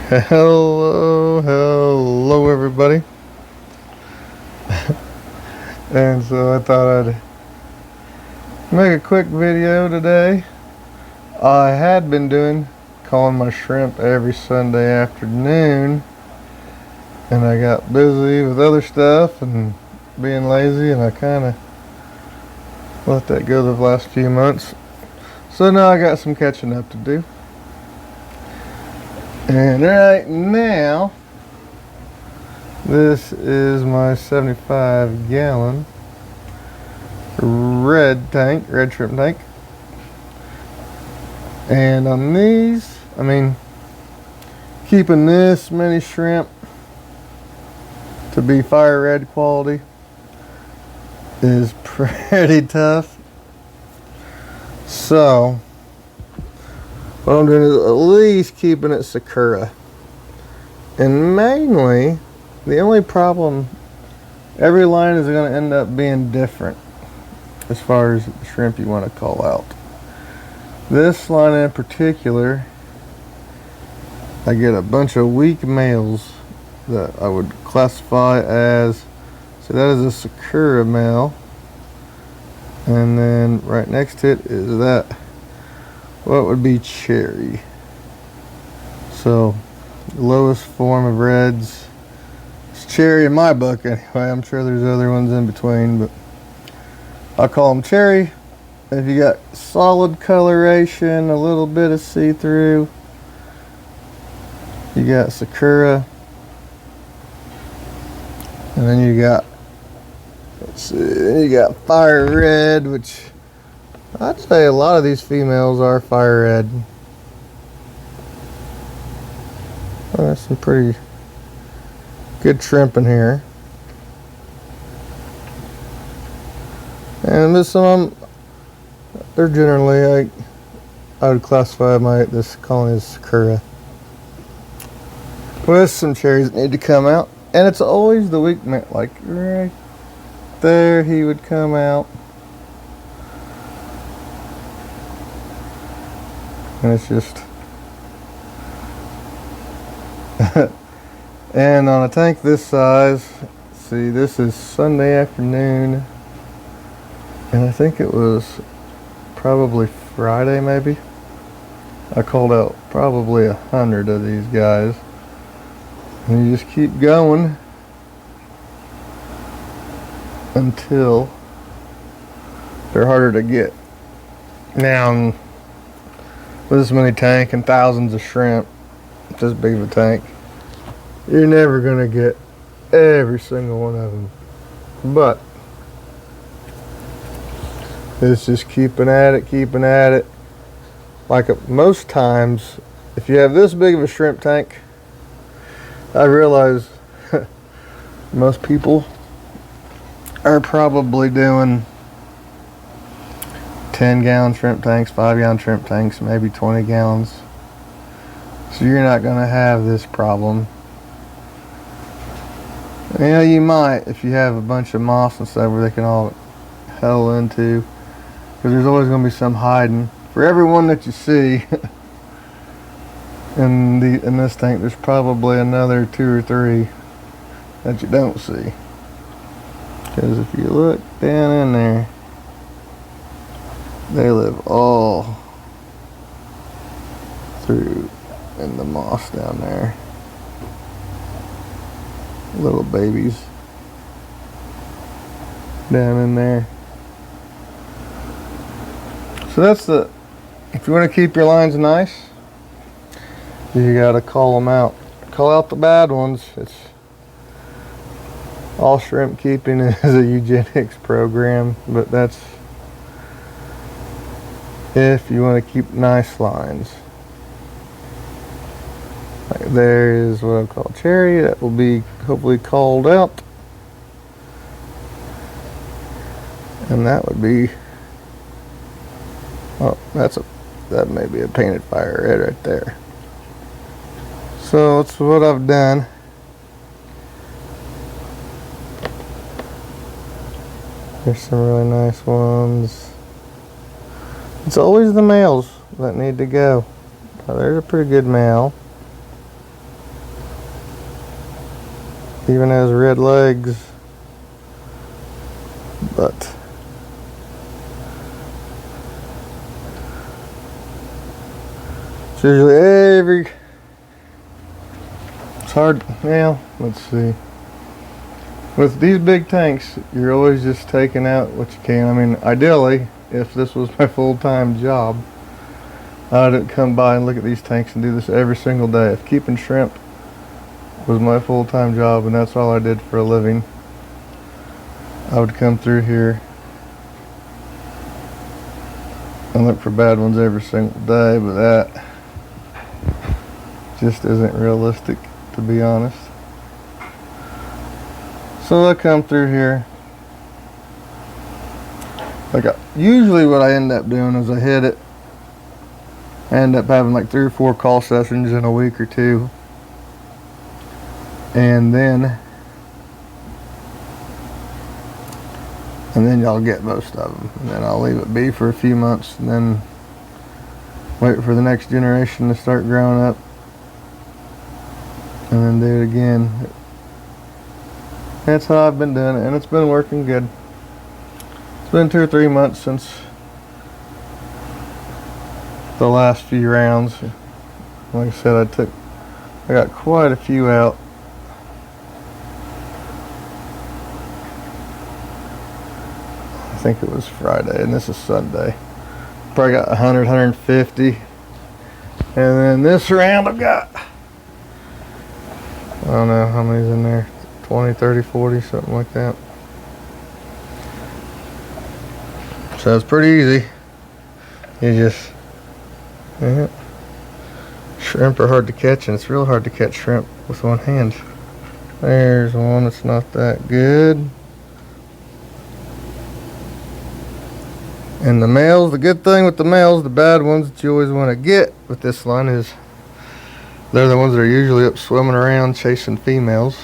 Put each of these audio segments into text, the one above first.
Hello everybody. And so I thought I'd make a quick video today. I had been calling my shrimp every Sunday afternoon, and I got busy with other stuff and being lazy, and I kind of let that go the last few months. So now I got some catching up to do. And right now, this is my 75-gallon red shrimp tank. And on these, keeping this many shrimp to be fire red quality is pretty tough. So what I'm doing is at least keeping it Sakura. And mainly, the only problem, every line is going to end up being different as far as the shrimp you want to call out. This line in particular, I get a bunch of weak males that I would classify as, so that is a Sakura male. And then right next to it is that, what would be cherry. So the lowest form of reds, it's cherry in my book anyway. I'm sure there's other ones in between, but I call them cherry. If you got solid coloration, a little bit of see-through, you got Sakura. And then you got, you got fire red, which I'd say a lot of these females are fire red. Well, there's some pretty good shrimp in here. And this some, they're generally, I would classify this colony as Sakura. With some cherries that need to come out. And it's always the weak male, like right there he would come out. And it's just and on a tank this size, see, this is Sunday afternoon, and I think it was probably Friday maybe, I called out probably 100 of these guys, and you just keep going until they're harder to get. Now with this many tank and thousands of shrimp, this big of a tank, you're never gonna get every single one of them. But it's just keeping at it. Like most times, if you have this big of a shrimp tank, I realize most people are probably doing 10-gallon shrimp tanks, 5-gallon shrimp tanks, maybe 20 gallons. So you're not going to have this problem. You know, you might if you have a bunch of moss and stuff where they can all huddle into, because there's always going to be some hiding. For every one that you see in this tank, there's probably another 2 or 3 that you don't see. Because if you look down in there, they live all through in the moss down there. Little babies down in there. So that's if you want to keep your lines nice, you gotta call them out. Call out the bad ones. It's all shrimp keeping is a eugenics program, but that's if you want to keep nice lines. Like there is what I call cherry, that will be hopefully called out. And that would be, oh, that may be a painted fire red right there. So that's what I've done. There's some really nice ones. It's always the males that need to go. There's a pretty good male. Even has red legs. But it's usually it's hard. Now, let's see. With these big tanks, you're always just taking out what you can. I mean, ideally, if this was my full-time job, I'd come by and look at these tanks and do this every single day. If keeping shrimp was my full-time job and that's all I did for a living, I would come through here and look for bad ones every single day, but that just isn't realistic, to be honest. So I come through here. Usually what I end up doing is I hit it. I end up having like 3 or 4 call sessions in a week or two. And then y'all get most of them. And then I'll leave it be for a few months and then wait for the next generation to start growing up. And then do it again. That's how I've been doing it, and it's been working good. It's been 2 or 3 months since the last few rounds. Like I said, I got quite a few out. I think it was Friday, and this is Sunday. Probably got 100, 150. And then this round I've got, I don't know how many's in there. 20, 30, 40, something like that. So it's pretty easy. You just, yeah. Shrimp are hard to catch, and it's real hard to catch shrimp with one hand. There's one that's not that good. And the males, the good thing with the males, the bad ones that you always want to get with this line is they're the ones that are usually up swimming around chasing females.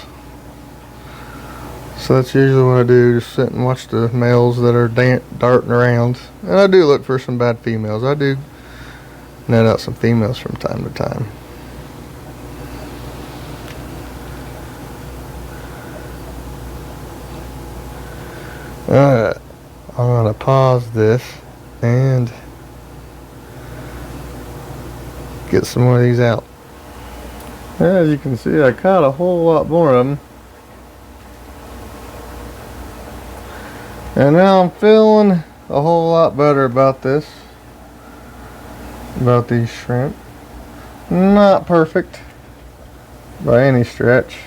So that's usually what I do, just sit and watch the males that are darting around. And I do look for some bad females. I do net out some females from time to time. Alright, I'm going to pause this and get some more of these out. As you can see, I caught a whole lot more of them. And now I'm feeling a whole lot better about this. About these shrimp. Not perfect by any stretch,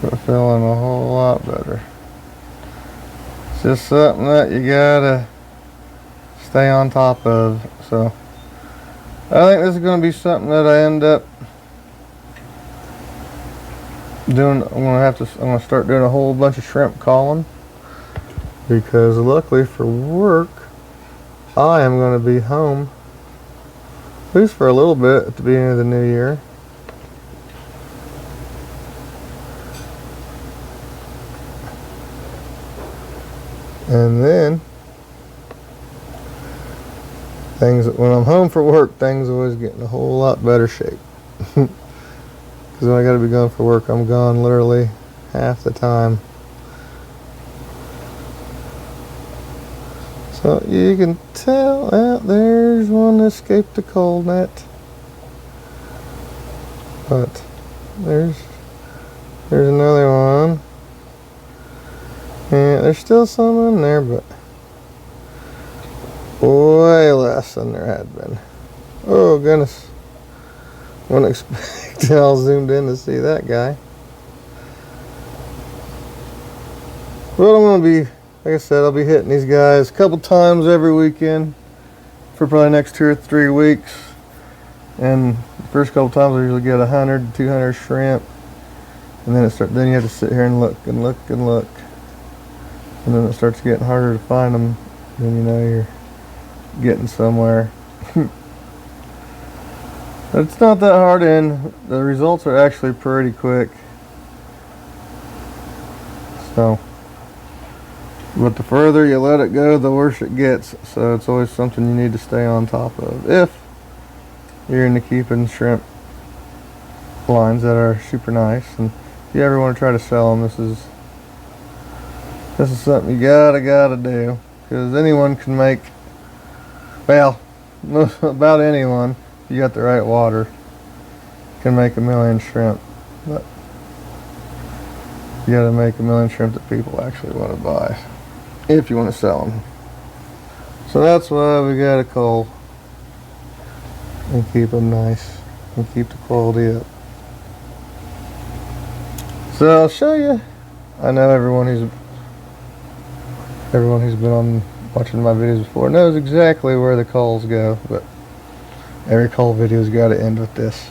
but feeling a whole lot better. It's just something that you gotta stay on top of. So I think this is going to be something that I end up doing. I'm gonna start doing a whole bunch of shrimp calling, because luckily for work I am going to be home at least for a little bit at the beginning of the new year. And then when I'm home for work, things always get in a whole lot better shape. Because when I gotta be gone for work, I'm gone literally half the time. So you can tell out there's one that escaped the cull net. But there's another one. Yeah, there's still some in there, but way less than there had been. Oh goodness. Wasn't expecting I was zoomed in to see that guy. But I'm going to be, like I said, I'll be hitting these guys a couple times every weekend for probably the next 2 or 3 weeks. And the first couple times I usually get 100 to 200 shrimp. And then you have to sit here and look and look and look. And then it starts getting harder to find them. Then you know you're getting somewhere. It's not that hard, and the results are actually pretty quick. So, but the further you let it go, the worse it gets. So it's always something you need to stay on top of if you're into keeping shrimp lines that are super nice. And if you ever want to try to sell them, this is something you gotta do, because anyone can make, well, about anyone, if you got the right water, can make 1,000,000 shrimp. But you gotta make 1,000,000 shrimp that people actually want to buy if you want to sell them. So that's why we gotta cull and keep them nice and keep the quality up. So I'll show you. I know everyone who's been on watching my videos before knows exactly where the culls go, but every cull video's got to end with this.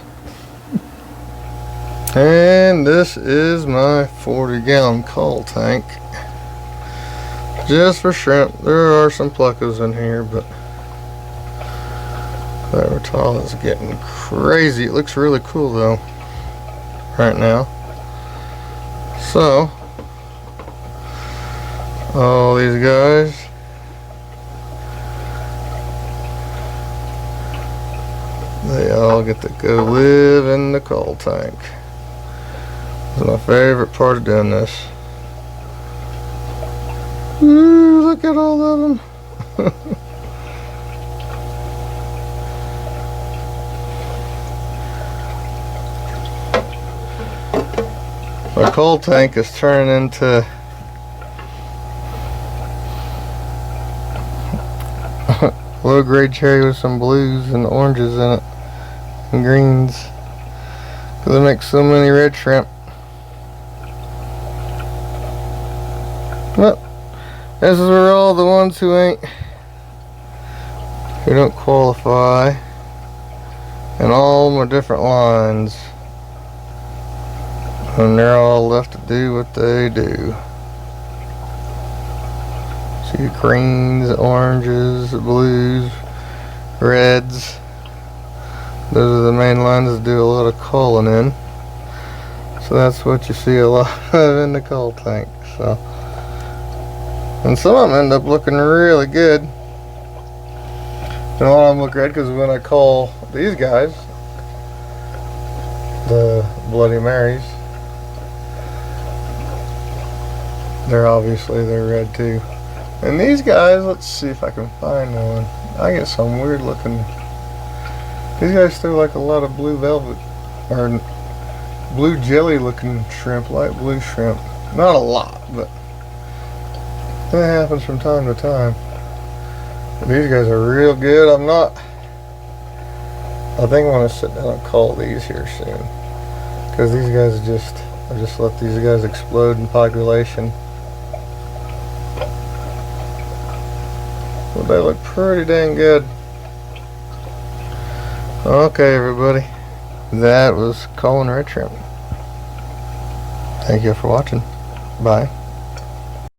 And this is my 40-gallon cull tank, just for shrimp. There are some pluckers in here, but that Rotal is getting crazy. It looks really cool though right now. So all these guys, they all get to go live in the cull tank. This is my favorite part of doing this. Ooh, look at all of them. My cull tank is turning into low grade cherry with some blues and oranges in it and greens, because I make so many red shrimp. Well, this is where all the ones who don't qualify, and all my different lines, and they're all left to do what they do. So your greens, oranges, blues, reds, those are the main lines that do a lot of culling in. So that's what you see a lot of in the cull tank. So, and some of them end up looking really good, and a lot of them look red because when I cull these guys, the Bloody Marys, they're red too. And these guys, let's see if I can find one. I get some weird looking, these guys throw like a lot of blue velvet or blue jelly looking shrimp, light blue shrimp. Not a lot, but that happens from time to time. But these guys are real good. I think I'm gonna sit down and cull these here soon, because these guys I just let these guys explode in population. But they look pretty dang good. Okay, everybody, that was culling red shrimp. Thank you for watching. Bye.